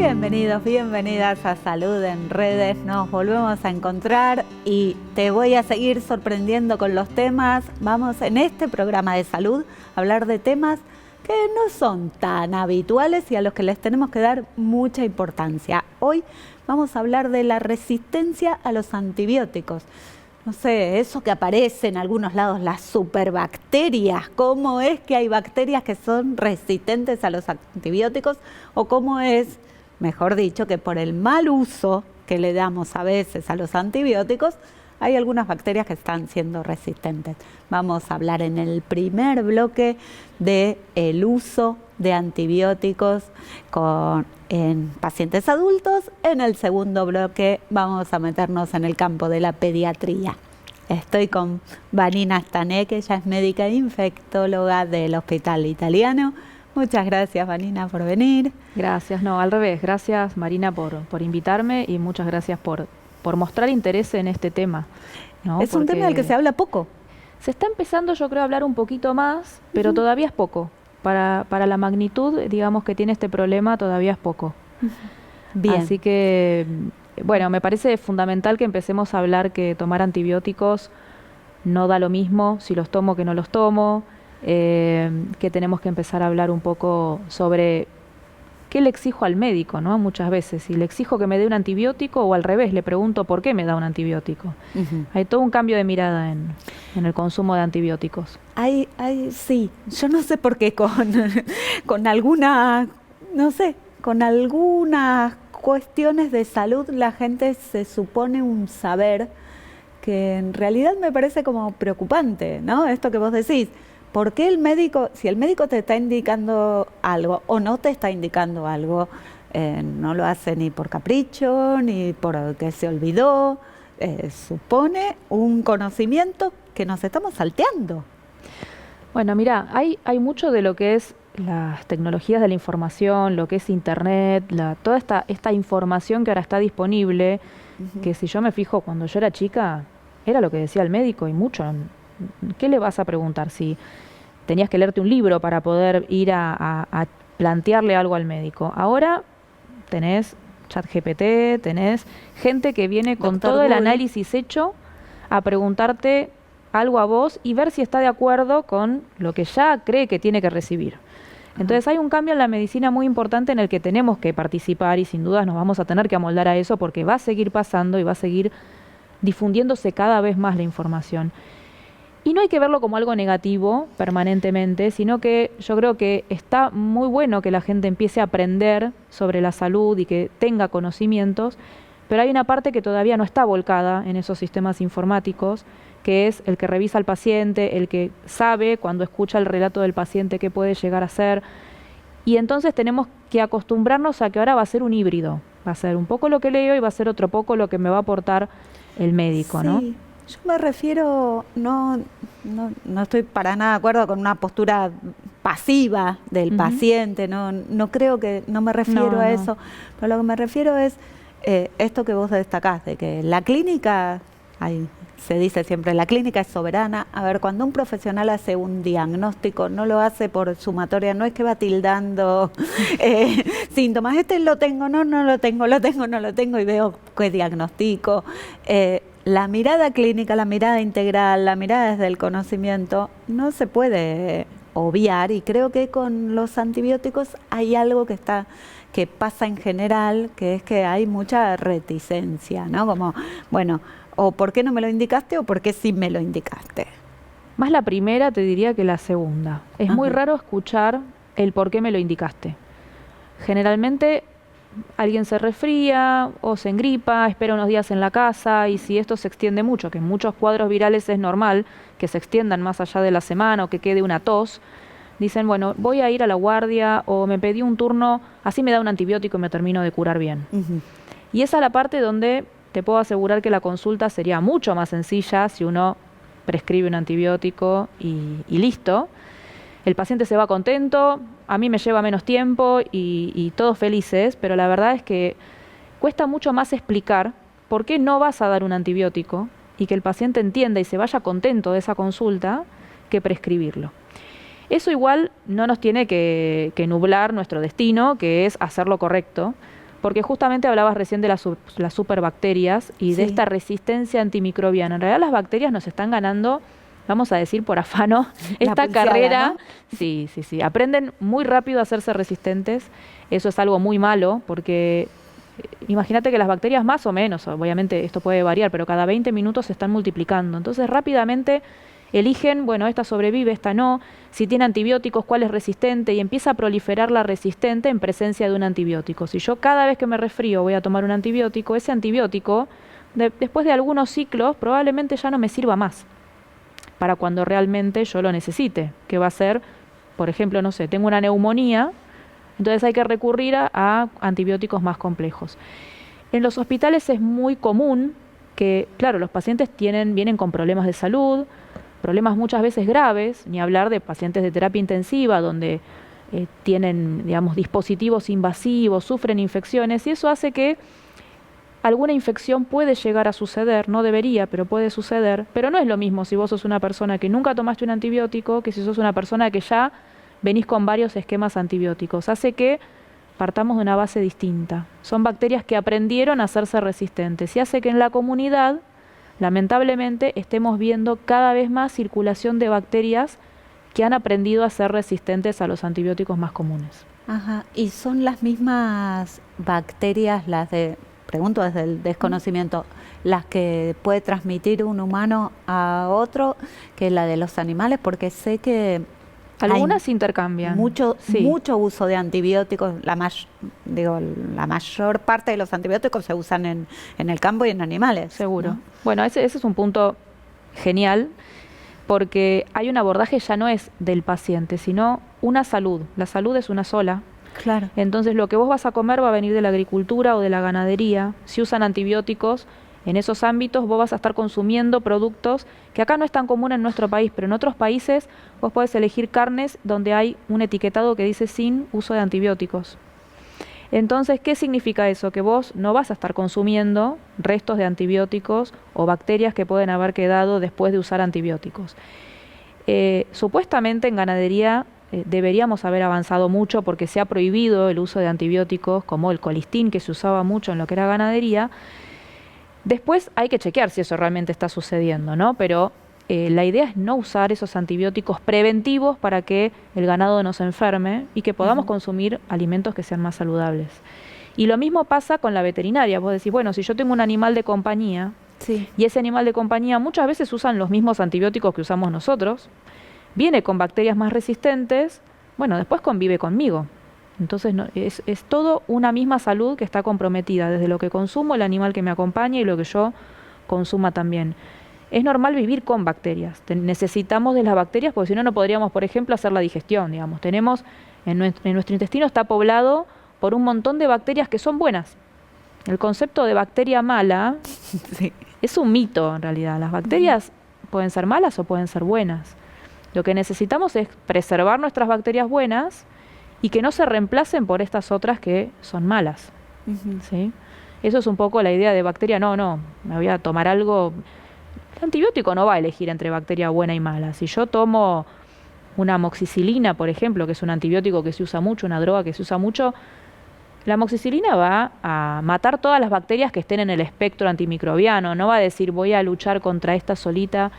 Bienvenidos, bienvenidas a Salud en Redes. Nos volvemos a encontrar y te voy a seguir sorprendiendo con los temas. Vamos en este programa de salud a hablar de temas que no son tan habituales y a los que les tenemos que dar mucha importancia. Hoy vamos a hablar de la resistencia a los antibióticos. No sé, eso que aparece en algunos lados, las superbacterias. ¿Cómo es que hay bacterias que son resistentes a los antibióticos? ¿O cómo es, mejor dicho, que por el mal uso que le damos a veces a los antibióticos, hay algunas bacterias que están siendo resistentes? Vamos a hablar en el primer bloque del uso de antibióticos en pacientes adultos. En el segundo bloque vamos a meternos en el campo de la pediatría. Estoy con Vanina Stanek, ella es médica infectóloga del Hospital Italiano. Muchas gracias, Vanina, por venir. Gracias, no, al revés. Gracias, Marina, por invitarme y muchas gracias por mostrar interés en este tema, ¿no? Es un tema del que se habla poco. Se está empezando, yo creo, a hablar un poquito más, pero todavía es poco. Para la magnitud, digamos, que tiene este problema, todavía es poco. Bien. Así que, bueno, me parece fundamental que empecemos a hablar que tomar antibióticos no da lo mismo si los tomo que no los tomo, que tenemos que empezar a hablar un poco sobre qué le exijo al médico, ¿no? Muchas veces, si le exijo que me dé un antibiótico o al revés, le pregunto por qué me da un antibiótico. Hay todo un cambio de mirada en el consumo de antibióticos. Sí, yo no sé por qué con algunas cuestiones de salud la gente se supone un saber que en realidad me parece como preocupante, ¿no? Esto que vos decís. ¿Por qué si el médico te está indicando algo o no te está indicando algo, no lo hace ni por capricho, ni porque se olvidó? Supone un conocimiento que nos estamos salteando. Bueno, mira, hay mucho de lo que es las tecnologías de la información, lo que es internet, toda esta información que ahora está disponible, que si yo me fijo cuando yo era chica, era lo que decía el médico y mucho. ¿Qué le vas a preguntar? Si tenías que leerte un libro para poder ir a plantearle algo al médico. Ahora tenés ChatGPT, tenés gente que viene con todo el análisis hecho a preguntarte algo a vos y ver si está de acuerdo con lo que ya cree que tiene que recibir. Entonces hay un cambio en la medicina muy importante en el que tenemos que participar y sin dudas nos vamos a tener que amoldar a eso porque va a seguir pasando y va a seguir difundiéndose cada vez más la información. Y no hay que verlo como algo negativo permanentemente, sino que yo creo que está muy bueno que la gente empiece a aprender sobre la salud y que tenga conocimientos, pero hay una parte que todavía no está volcada en esos sistemas informáticos, que es el que revisa al paciente, el que sabe cuando escucha el relato del paciente qué puede llegar a ser. Y entonces tenemos que acostumbrarnos a que ahora va a ser un híbrido. Va a ser un poco lo que leo y va a ser otro poco lo que me va a aportar el médico, sí. ¿no? Yo me refiero, no estoy para nada de acuerdo con una postura pasiva del paciente, no creo que, no me refiero a eso, pero lo que me refiero es esto que vos destacás, de que la clínica, se dice siempre, la clínica es soberana. A ver, cuando un profesional hace un diagnóstico, no lo hace por sumatoria, no es que va tildando síntomas, lo tengo, no lo tengo, no lo tengo y veo qué diagnostico. La mirada clínica, la mirada integral, la mirada desde el conocimiento no se puede obviar y creo que con los antibióticos hay algo que pasa en general, que es que hay mucha reticencia, ¿no? Como, bueno, o ¿por qué no me lo indicaste o por qué sí me lo indicaste? Más la primera te diría que la segunda. Es muy raro escuchar el por qué me lo indicaste. Generalmente alguien se resfría o se engripa, espera unos días en la casa y si esto se extiende mucho, que en muchos cuadros virales es normal que se extiendan más allá de la semana o que quede una tos, dicen, bueno, voy a ir a la guardia o me pedí un turno, así me da un antibiótico y me termino de curar bien. Y esa es la parte donde te puedo asegurar que la consulta sería mucho más sencilla si uno prescribe un antibiótico y listo. El paciente se va contento, a mí me lleva menos tiempo y todos felices, pero la verdad es que cuesta mucho más explicar por qué no vas a dar un antibiótico y que el paciente entienda y se vaya contento de esa consulta que prescribirlo. Eso igual no nos tiene que nublar nuestro destino, que es hacer lo correcto, porque justamente hablabas recién de las superbacterias y de esta resistencia antimicrobiana. En realidad las bacterias nos están ganando, vamos a decir por afano, esta carrera. ¿No? Sí. Aprenden muy rápido a hacerse resistentes. Eso es algo muy malo porque imagínate que las bacterias más o menos, obviamente esto puede variar, pero cada 20 minutos se están multiplicando. Entonces rápidamente eligen, bueno, esta sobrevive, esta no, si tiene antibióticos, cuál es resistente, y empieza a proliferar la resistente en presencia de un antibiótico. Si yo cada vez que me resfrío voy a tomar un antibiótico, ese antibiótico, después de algunos ciclos, probablemente ya no me sirva más para cuando realmente yo lo necesite, que va a ser, por ejemplo, no sé, tengo una neumonía, entonces hay que recurrir a antibióticos más complejos. En los hospitales es muy común que, claro, los pacientes vienen con problemas de salud, problemas muchas veces graves, ni hablar de pacientes de terapia intensiva, donde tienen, digamos, dispositivos invasivos, sufren infecciones, y eso hace que alguna infección puede llegar a suceder, no debería, pero puede suceder, pero no es lo mismo si vos sos una persona que nunca tomaste un antibiótico, que si sos una persona que ya venís con varios esquemas antibióticos. Hace que partamos de una base distinta. Son bacterias que aprendieron a hacerse resistentes y hace que en la comunidad, lamentablemente, estemos viendo cada vez más circulación de bacterias que han aprendido a ser resistentes a los antibióticos más comunes. Ajá, y son las mismas bacterias, pregunto desde el desconocimiento, las que puede transmitir un humano a otro que la de los animales, porque sé que algunas intercambian. Mucho uso de antibióticos, la mayor parte de los antibióticos se usan en el campo y en animales. Seguro. ¿No? Bueno, ese es un punto genial, porque hay un abordaje ya no es del paciente, sino una salud. La salud es una sola. Claro. Entonces lo que vos vas a comer va a venir de la agricultura o de la ganadería. Si usan antibióticos en esos ámbitos, vos vas a estar consumiendo productos que acá no es tan común en nuestro país, pero en otros países vos podés elegir carnes donde hay un etiquetado que dice sin uso de antibióticos. Entonces, ¿qué significa eso? Que vos no vas a estar consumiendo restos de antibióticos o bacterias que pueden haber quedado después de usar antibióticos. Supuestamente en ganadería deberíamos haber avanzado mucho porque se ha prohibido el uso de antibióticos como el colistin, que se usaba mucho en lo que era ganadería. Después hay que chequear si eso realmente está sucediendo, ¿no? Pero la idea es no usar esos antibióticos preventivos para que el ganado no se enferme y que podamos consumir alimentos que sean más saludables. Y lo mismo pasa con la veterinaria. Vos decís, bueno, si yo tengo un animal de compañía, y ese animal de compañía muchas veces usan los mismos antibióticos que usamos nosotros, viene con bacterias más resistentes, bueno, después convive conmigo. Entonces es todo una misma salud que está comprometida, desde lo que consumo, el animal que me acompaña y lo que yo consuma también. Es normal vivir con bacterias, necesitamos de las bacterias porque si no, no podríamos, por ejemplo, hacer la digestión, digamos. Tenemos, en nuestro intestino está poblado por un montón de bacterias que son buenas. El concepto de bacteria mala es un mito en realidad. Las bacterias pueden ser malas o pueden ser buenas. Lo que necesitamos es preservar nuestras bacterias buenas y que no se reemplacen por estas otras que son malas. ¿Sí? Eso es un poco la idea de bacteria. No, me voy a tomar algo. El antibiótico no va a elegir entre bacteria buena y mala. Si yo tomo una amoxicilina, por ejemplo, que es un antibiótico que se usa mucho, una droga que se usa mucho, la amoxicilina va a matar todas las bacterias que estén en el espectro antimicrobiano. No va a decir voy a luchar contra esta solita,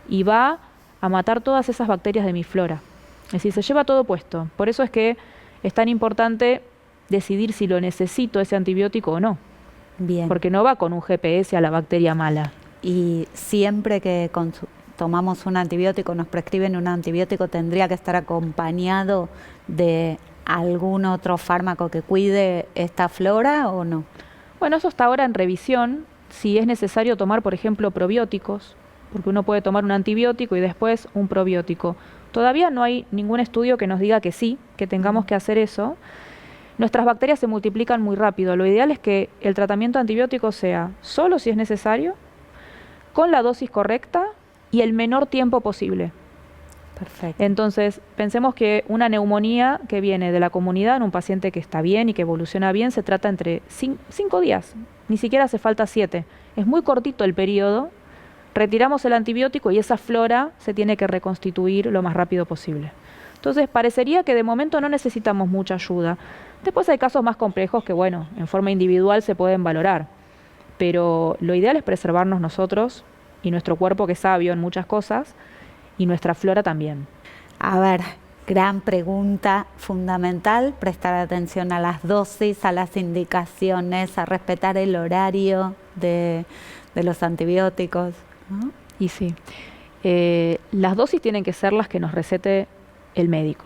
y va a matar todas esas bacterias de mi flora. Es decir, se lleva todo puesto. Por eso es que es tan importante decidir si lo necesito ese antibiótico o no. Bien. Porque no va con un GPS a la bacteria mala. Y siempre que tomamos un antibiótico, nos prescriben un antibiótico, ¿tendría que estar acompañado de algún otro fármaco que cuide esta flora o no? Bueno, eso está ahora en revisión. Si es necesario tomar, por ejemplo, probióticos, porque uno puede tomar un antibiótico y después un probiótico. Todavía no hay ningún estudio que nos diga que sí, que tengamos que hacer eso. Nuestras bacterias se multiplican muy rápido. Lo ideal es que el tratamiento antibiótico sea solo si es necesario, con la dosis correcta y el menor tiempo posible. Perfecto. Entonces, pensemos que una neumonía que viene de la comunidad en un paciente que está bien y que evoluciona bien se trata entre 5 días, ni siquiera hace falta 7. Es muy cortito el periodo. Retiramos el antibiótico y esa flora se tiene que reconstituir lo más rápido posible. Entonces parecería que de momento no necesitamos mucha ayuda. Después hay casos más complejos que, bueno, en forma individual se pueden valorar. Pero lo ideal es preservarnos nosotros y nuestro cuerpo, que es sabio en muchas cosas, y nuestra flora también. A ver, gran pregunta fundamental, prestar atención a las dosis, a las indicaciones, a respetar el horario de los antibióticos, ¿no? Y sí, las dosis tienen que ser las que nos recete el médico.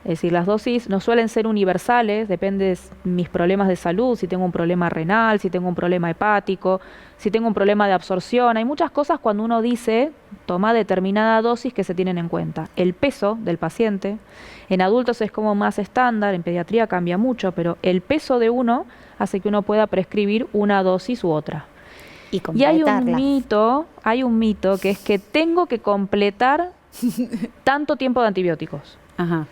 Es decir, las dosis no suelen ser universales, depende de mis problemas de salud, si tengo un problema renal, si tengo un problema hepático, si tengo un problema de absorción. Hay muchas cosas cuando uno dice, toma determinada dosis, que se tienen en cuenta. El peso del paciente, en adultos es como más estándar, en pediatría cambia mucho, pero el peso de uno hace que uno pueda prescribir una dosis u otra. Y hay un mito que es que tengo que completar tanto tiempo de antibióticos. Ajá.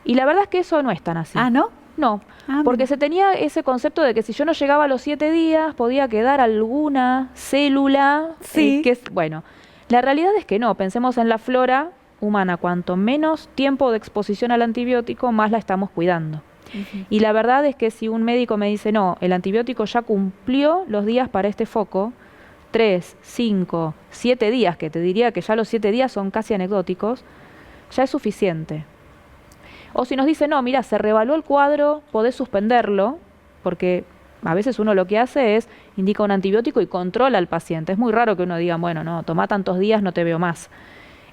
Y la verdad es que eso no es tan así. ¿Ah, no? No, porque se tenía ese concepto de que si yo no llegaba a los 7 días podía quedar alguna célula. Sí. Bueno, la realidad es que no. Pensemos en la flora humana. Cuanto menos tiempo de exposición al antibiótico, más la estamos cuidando. Uh-huh. Y la verdad es que si un médico me dice, no, el antibiótico ya cumplió los días para este foco, 3, 5, 7 días, que te diría que ya los 7 días son casi anecdóticos, ya es suficiente. O si nos dice, no, mira, se reevaluó el cuadro, podés suspenderlo, porque a veces uno lo que hace es indica un antibiótico y controla al paciente. Es muy raro que uno diga, bueno, no, toma tantos días, no te veo más.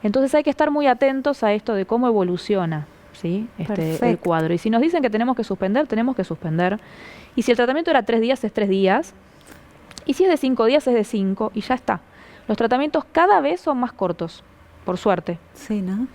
Entonces hay que estar muy atentos a esto de cómo evoluciona, ¿sí? El cuadro. Y si nos dicen que tenemos que suspender, tenemos que suspender. Y si el tratamiento era 3 días, es 3 días. Y si es de 5 días, es de 5 y ya está. Los tratamientos cada vez son más cortos, por suerte. Sí, ¿no?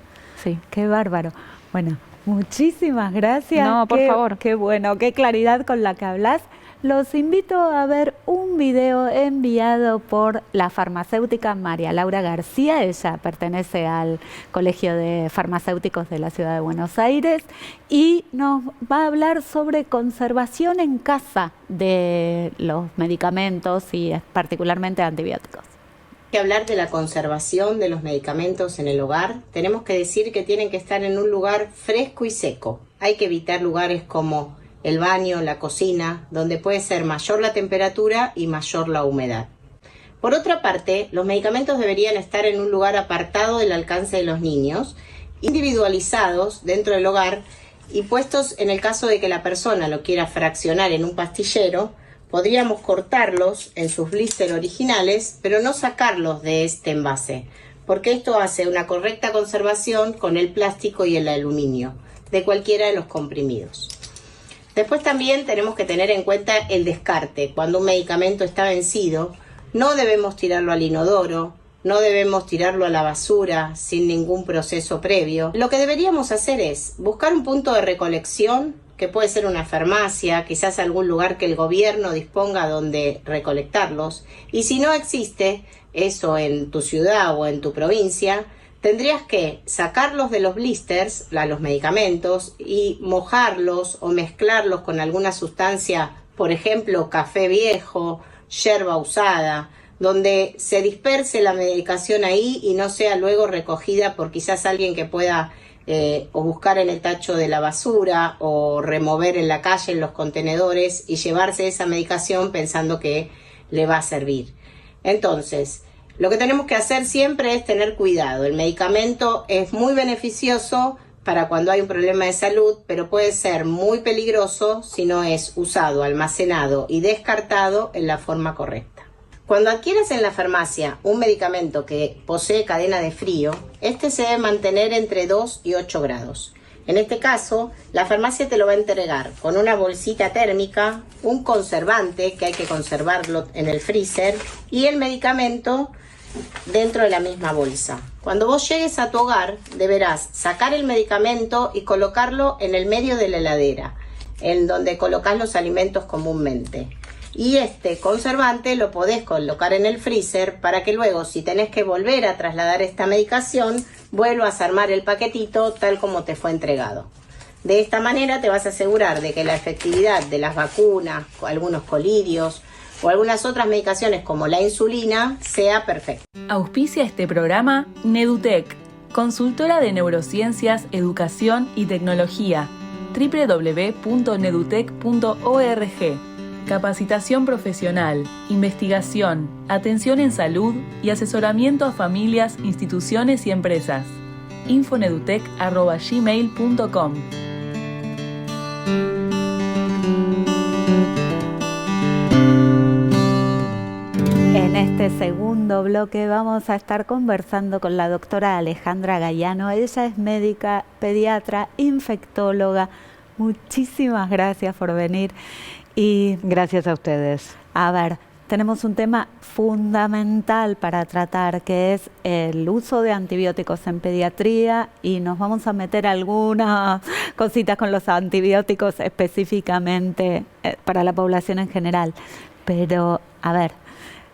Sí. Qué bárbaro. Bueno, muchísimas gracias. No, por favor. Qué bueno, qué claridad con la que hablas. Los invito a ver un video enviado por la farmacéutica María Laura García. Ella pertenece al Colegio de Farmacéuticos de la Ciudad de Buenos Aires y nos va a hablar sobre conservación en casa de los medicamentos y particularmente antibióticos. Que hablar de la conservación de los medicamentos en el hogar, tenemos que decir que tienen que estar en un lugar fresco y seco. Hay que evitar lugares como el baño, la cocina, donde puede ser mayor la temperatura y mayor la humedad. Por otra parte, los medicamentos deberían estar en un lugar apartado del alcance de los niños, individualizados dentro del hogar y puestos en el caso de que la persona lo quiera fraccionar en un pastillero. Podríamos cortarlos en sus blister originales, pero no sacarlos de este envase, porque esto hace una correcta conservación con el plástico y el aluminio de cualquiera de los comprimidos. Después también tenemos que tener en cuenta el descarte. Cuando un medicamento está vencido, no debemos tirarlo al inodoro, no debemos tirarlo a la basura sin ningún proceso previo. Lo que deberíamos hacer es buscar un punto de recolección, que puede ser una farmacia, quizás algún lugar que el gobierno disponga donde recolectarlos. Y si no existe eso en tu ciudad o en tu provincia, tendrías que sacarlos de los blisters, los medicamentos, y mojarlos o mezclarlos con alguna sustancia, por ejemplo, café viejo, yerba usada, donde se disperse la medicación ahí y no sea luego recogida por quizás alguien que pueda o buscar en el tacho de la basura o remover en la calle en los contenedores y llevarse esa medicación pensando que le va a servir. Entonces, lo que tenemos que hacer siempre es tener cuidado. El medicamento es muy beneficioso para cuando hay un problema de salud, pero puede ser muy peligroso si no es usado, almacenado y descartado en la forma correcta. Cuando adquieres en la farmacia un medicamento que posee cadena de frío, este se debe mantener entre 2 y 8 grados. En este caso, la farmacia te lo va a entregar con una bolsita térmica, un conservante que hay que conservarlo en el freezer y el medicamento dentro de la misma bolsa. Cuando vos llegues a tu hogar, deberás sacar el medicamento y colocarlo en el medio de la heladera, en donde colocas los alimentos comúnmente. Y este conservante lo podés colocar en el freezer para que luego, si tenés que volver a trasladar esta medicación, vuelvas a armar el paquetito tal como te fue entregado. De esta manera te vas a asegurar de que la efectividad de las vacunas, algunos colidios o algunas otras medicaciones como la insulina sea perfecta. Auspicia este programa Nedutec, Consultora de Neurociencias, Educación y Tecnología. www.nedutec.org. Capacitación profesional, investigación, atención en salud y asesoramiento a familias, instituciones y empresas. infonedutec@gmail.com. En este segundo bloque vamos a estar conversando con la doctora Alejandra Gayano. Ella es médica, pediatra, infectóloga. Muchísimas gracias por venir. Y gracias a ustedes. A ver, tenemos un tema fundamental para tratar, que es el uso de antibióticos en pediatría, y nos vamos a meter algunas cositas con los antibióticos específicamente para la población en general. Pero, a ver,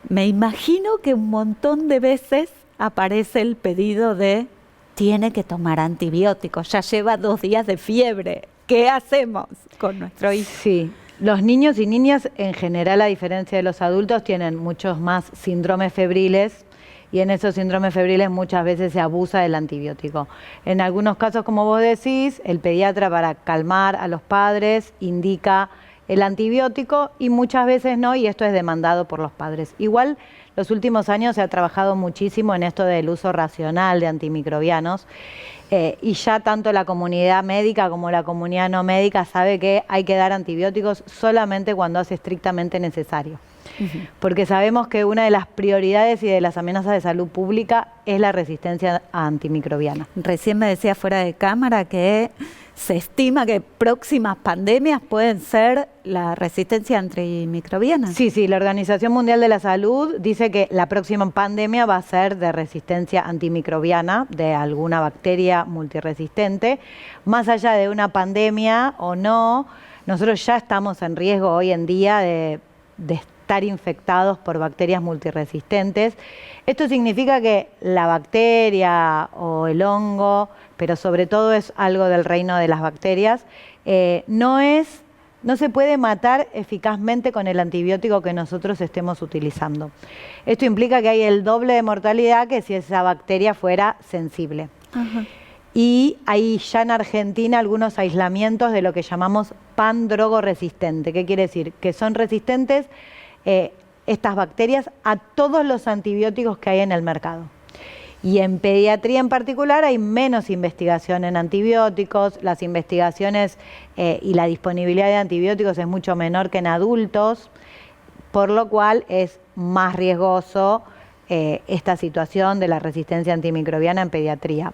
me imagino que un montón de veces aparece el pedido de tiene que tomar antibióticos, ya lleva 2 días de fiebre. ¿Qué hacemos con nuestro hijo? Sí. Los niños y niñas en general, a diferencia de los adultos, tienen muchos más síndromes febriles, y en esos síndromes febriles muchas veces se abusa del antibiótico. En algunos casos, como vos decís, el pediatra, para calmar a los padres, indica el antibiótico, y muchas veces no, y esto es demandado por los padres. Igual, los últimos años se ha trabajado muchísimo en esto del uso racional de antimicrobianos, y ya tanto la comunidad médica como la comunidad no médica sabe que hay que dar antibióticos solamente cuando es estrictamente necesario. Porque sabemos que una de las prioridades y de las amenazas de salud pública es la resistencia antimicrobiana. Recién me decía fuera de cámara que se estima que próximas pandemias pueden ser la resistencia antimicrobiana. Sí, la Organización Mundial de la Salud dice que la próxima pandemia va a ser de resistencia antimicrobiana, de alguna bacteria multiresistente. Más allá de una pandemia o no, nosotros ya estamos en riesgo hoy en día de estar infectados por bacterias multiresistentes. Esto significa que la bacteria o el hongo, pero sobre todo es algo del reino de las bacterias, no se puede matar eficazmente con el antibiótico que nosotros estemos utilizando. Esto implica que hay el doble de mortalidad que si esa bacteria fuera sensible. Ajá. Y hay ya en Argentina algunos aislamientos de lo que llamamos pandrogo resistente. ¿Qué quiere decir? Que son resistentes estas bacterias a todos los antibióticos que hay en el mercado. Y en pediatría en particular hay menos investigación en antibióticos, las investigaciones y la disponibilidad de antibióticos es mucho menor que en adultos, por lo cual es más riesgoso esta situación de la resistencia antimicrobiana en pediatría.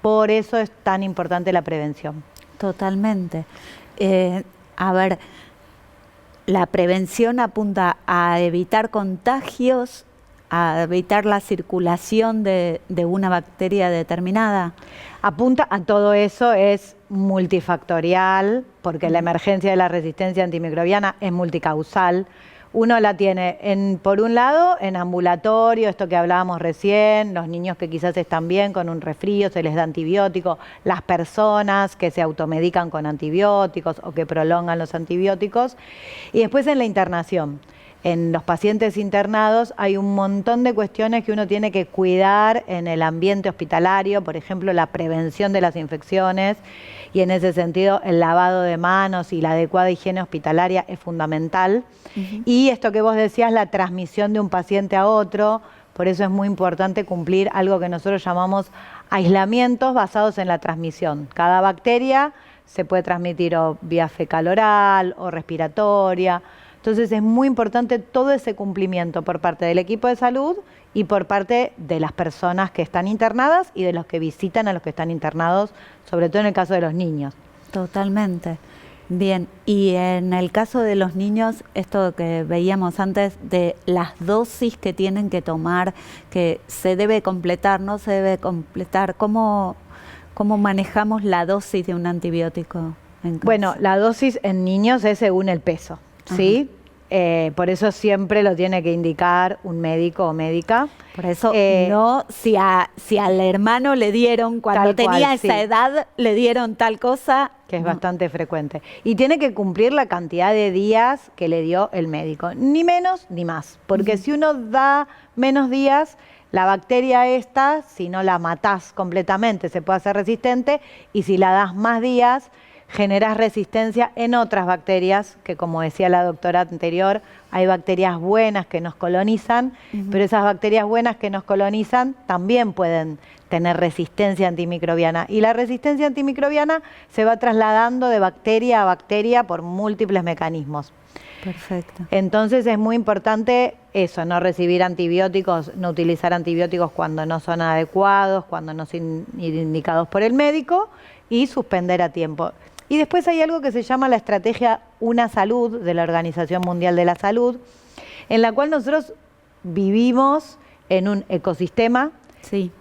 Por eso es tan importante la prevención. Totalmente. A ver, la prevención apunta a evitar contagios, a evitar la circulación de una bacteria determinada. Apunta a todo eso, es multifactorial, porque la emergencia de la resistencia antimicrobiana es multicausal. Uno la tiene, por un lado, en ambulatorio, esto que hablábamos recién, los niños que quizás están bien con un resfrío, se les da antibiótico, las personas que se automedican con antibióticos o que prolongan los antibióticos, y después en la internación. En los pacientes internados hay un montón de cuestiones que uno tiene que cuidar en el ambiente hospitalario, por ejemplo, la prevención de las infecciones, y en ese sentido el lavado de manos y la adecuada higiene hospitalaria es fundamental. Y esto que vos decías, la transmisión de un paciente a otro, por eso es muy importante cumplir algo que nosotros llamamos aislamientos basados en la transmisión. Cada bacteria se puede transmitir o vía fecal oral o respiratoria. Entonces es muy importante todo ese cumplimiento por parte del equipo de salud y por parte de las personas que están internadas y de los que visitan a los que están internados, sobre todo en el caso de los niños. Totalmente. Bien, y en el caso de los niños, esto que veíamos antes de las dosis que tienen que tomar, que se debe completar, no se debe completar, ¿cómo manejamos la dosis de un antibiótico en casa? Bueno, la dosis en niños es según el peso, ¿sí? Por eso siempre lo tiene que indicar un médico o médica. Por eso no, si al hermano le dieron, cuando tenía esa edad, le dieron tal cosa. Que es bastante frecuente. Y tiene que cumplir la cantidad de días que le dio el médico. Ni menos ni más. Porque si uno da menos días, la bacteria esta, si no la matás completamente, se puede hacer resistente, y si la das más días, generás resistencia en otras bacterias, que como decía la doctora anterior, hay bacterias buenas que nos colonizan, pero esas bacterias buenas que nos colonizan también pueden tener resistencia antimicrobiana. Y la resistencia antimicrobiana se va trasladando de bacteria a bacteria por múltiples mecanismos. Perfecto. Entonces es muy importante eso, no recibir antibióticos, no utilizar antibióticos cuando no son adecuados, cuando no son indicados por el médico, y suspender a tiempo. Y después hay algo que se llama la estrategia Una Salud de la Organización Mundial de la Salud, en la cual nosotros vivimos en un ecosistema Sí,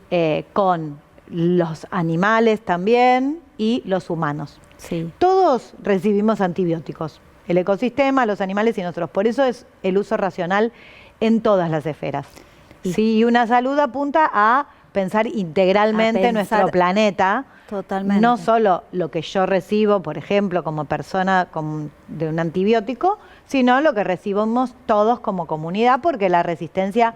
con los animales también y los humanos. sí. Todos recibimos antibióticos, el ecosistema, los animales y nosotros. Por eso es el uso racional en todas las esferas. Sí, y Una Salud apunta a pensar integralmente nuestro planeta. Totalmente. No solo lo que yo recibo, por ejemplo, como persona de un antibiótico, sino lo que recibimos todos como comunidad, porque la resistencia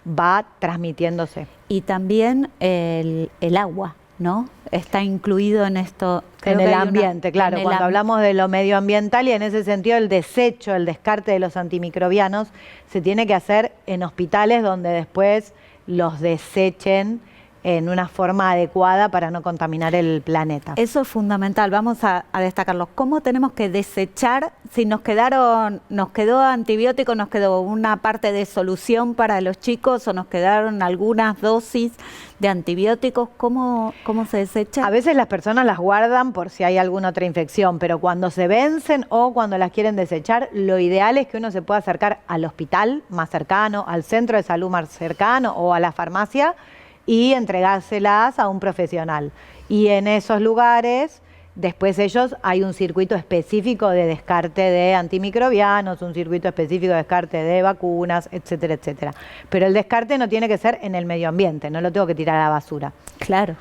va transmitiéndose. Y también el agua, ¿no? Está incluido en esto. En el ambiente, claro. Cuando hablamos de lo medioambiental, y en ese sentido el desecho, el descarte de los antimicrobianos se tiene que hacer en hospitales donde después los desechen en una forma adecuada para no contaminar el planeta. Eso es fundamental, vamos a destacarlo. ¿Cómo tenemos que desechar si nos quedó antibiótico, nos quedó una parte de solución para los chicos o nos quedaron algunas dosis de antibióticos? ¿Cómo se desecha? A veces las personas las guardan por si hay alguna otra infección, pero cuando se vencen o cuando las quieren desechar, lo ideal es que uno se pueda acercar al hospital más cercano, al centro de salud más cercano o a la farmacia y entregárselas a un profesional. Y en esos lugares, después hay un circuito específico de descarte de antimicrobianos, un circuito específico de descarte de vacunas, etcétera, etcétera. Pero el descarte no tiene que ser en el medio ambiente, no lo tengo que tirar a la basura. Claro,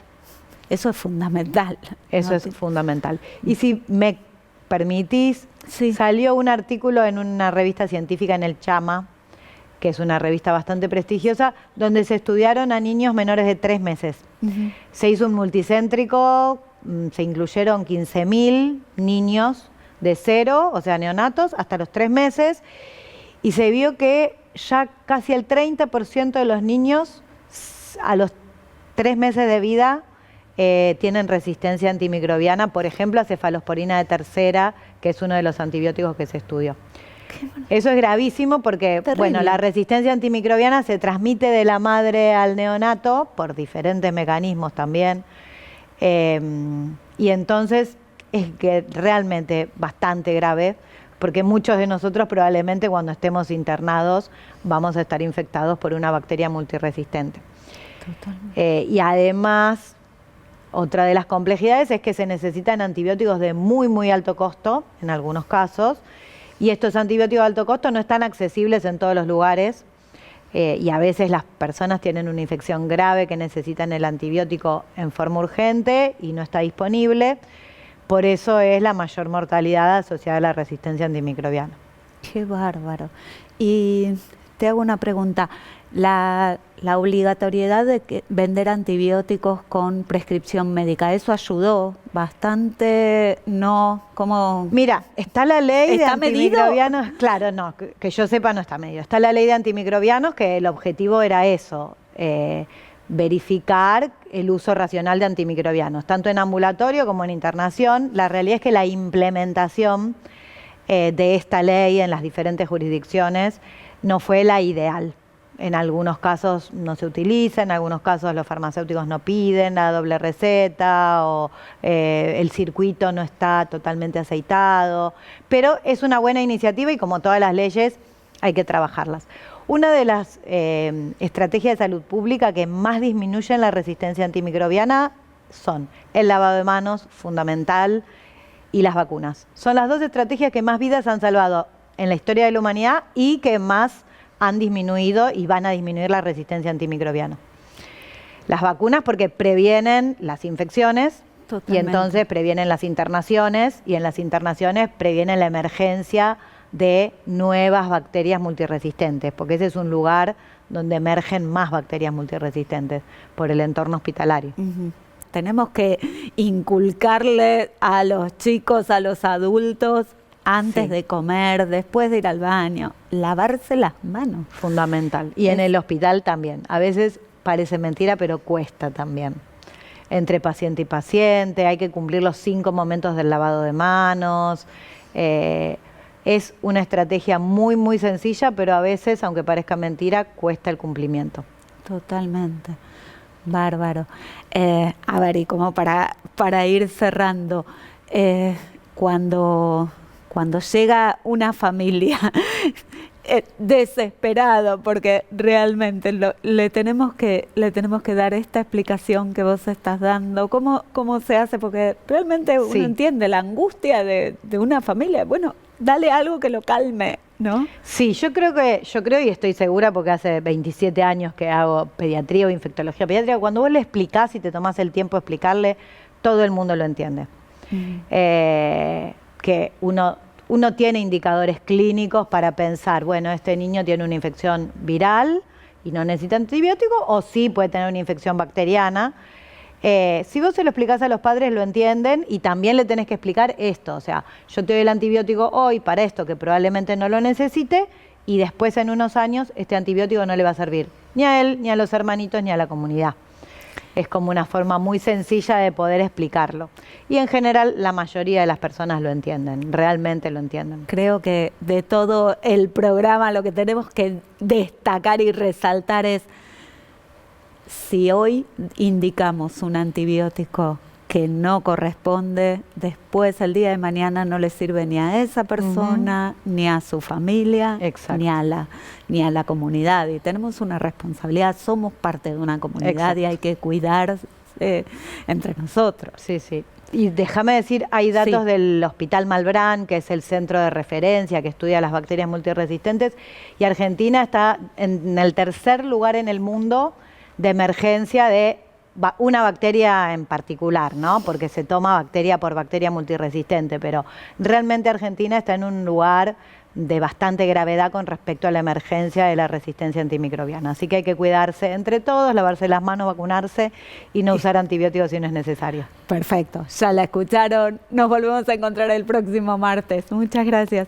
eso es fundamental. Eso es fundamental. Y si me permitís, Sí. salió un artículo en una revista científica en el JAMA, que es una revista bastante prestigiosa, donde se estudiaron a niños menores de 3 meses. Se hizo un multicéntrico, se incluyeron 15.000 niños de 0, o sea, neonatos, hasta los 3 meses, y se vio que ya casi el 30% de los niños a los 3 meses de vida tienen resistencia antimicrobiana, por ejemplo, a cefalosporina de tercera, que es uno de los antibióticos que se estudió. Eso es gravísimo porque, bueno, la resistencia antimicrobiana se transmite de la madre al neonato por diferentes mecanismos también. Y entonces es que realmente bastante grave, porque muchos de nosotros probablemente cuando estemos internados vamos a estar infectados por una bacteria multiresistente. Y además, otra de las complejidades es que se necesitan antibióticos de muy, muy alto costo en algunos casos. Y estos antibióticos de alto costo no están accesibles en todos los lugares y a veces las personas tienen una infección grave que necesitan el antibiótico en forma urgente y no está disponible. Por eso es la mayor mortalidad asociada a la resistencia antimicrobiana. Qué bárbaro. Y te hago una pregunta. La obligatoriedad de vender antibióticos con prescripción médica, ¿eso ayudó bastante? ¿No? ¿Cómo? Mira, está la ley de antimicrobianos. ¿Medido? Claro, no, que yo sepa no está medido. Está la ley de antimicrobianos que el objetivo era eso, verificar el uso racional de antimicrobianos, tanto en ambulatorio como en internación. La realidad es que la implementación de esta ley en las diferentes jurisdicciones no fue la ideal. En algunos casos no se utiliza, en algunos casos los farmacéuticos no piden la doble receta o el circuito no está totalmente aceitado, pero es una buena iniciativa y como todas las leyes hay que trabajarlas. Una de las estrategias de salud pública que más disminuyen la resistencia antimicrobiana son el lavado de manos, fundamental, y las vacunas. Son las dos estrategias que más vidas han salvado en la historia de la humanidad y que más han disminuido y van a disminuir la resistencia antimicrobiana. Las vacunas porque previenen las infecciones. Totalmente. Y entonces previenen las internaciones y en las internaciones previenen la emergencia de nuevas bacterias multiresistentes, porque ese es un lugar donde emergen más bacterias multiresistentes por el entorno hospitalario. Tenemos que inculcarle a los chicos, a los adultos, antes de comer, después de ir al baño, lavarse las manos. Fundamental. Y en el hospital también. A veces parece mentira, pero cuesta también. Entre paciente y paciente, hay que cumplir los 5 momentos del lavado de manos. Es una estrategia muy, muy sencilla, pero a veces, aunque parezca mentira, cuesta el cumplimiento. Totalmente. Bárbaro. A ver, y como para ir cerrando, cuando llega una familia desesperado, porque realmente le tenemos que dar esta explicación que vos estás dando, cómo se hace, porque realmente uno entiende la angustia de una familia. Bueno, dale algo que lo calme, ¿no? Sí, yo creo y estoy segura, porque hace 27 años que hago pediatría o infectología pediátrica, cuando vos le explicás y te tomás el tiempo de explicarle, todo el mundo lo entiende. Que uno tiene indicadores clínicos para pensar, bueno, este niño tiene una infección viral y no necesita antibiótico, o sí puede tener una infección bacteriana. Si vos se lo explicás a los padres, lo entienden, y también le tenés que explicar esto. O sea, yo te doy el antibiótico hoy para esto que probablemente no lo necesite, y después en unos años este antibiótico no le va a servir ni a él, ni a los hermanitos, ni a la comunidad. Es como una forma muy sencilla de poder explicarlo. Y en general la mayoría de las personas lo entienden, realmente lo entienden. Creo que de todo el programa lo que tenemos que destacar y resaltar es: si hoy indicamos un antibiótico que no corresponde, después el día de mañana no le sirve ni a esa persona, ni a su familia, ni a la comunidad. Y tenemos una responsabilidad, somos parte de una comunidad. Y hay que cuidar entre nosotros. Sí, sí. Y déjame decir, hay datos del Hospital Malbrán, que es el centro de referencia que estudia las bacterias multiresistentes, y Argentina está en el 3er lugar en el mundo de emergencia de una bacteria en particular, ¿no? Porque se toma bacteria por bacteria multiresistente, pero realmente Argentina está en un lugar de bastante gravedad con respecto a la emergencia de la resistencia antimicrobiana. Así que hay que cuidarse entre todos, lavarse las manos, vacunarse y no usar antibióticos si no es necesario. Perfecto, ya la escucharon. Nos volvemos a encontrar el próximo martes. Muchas gracias.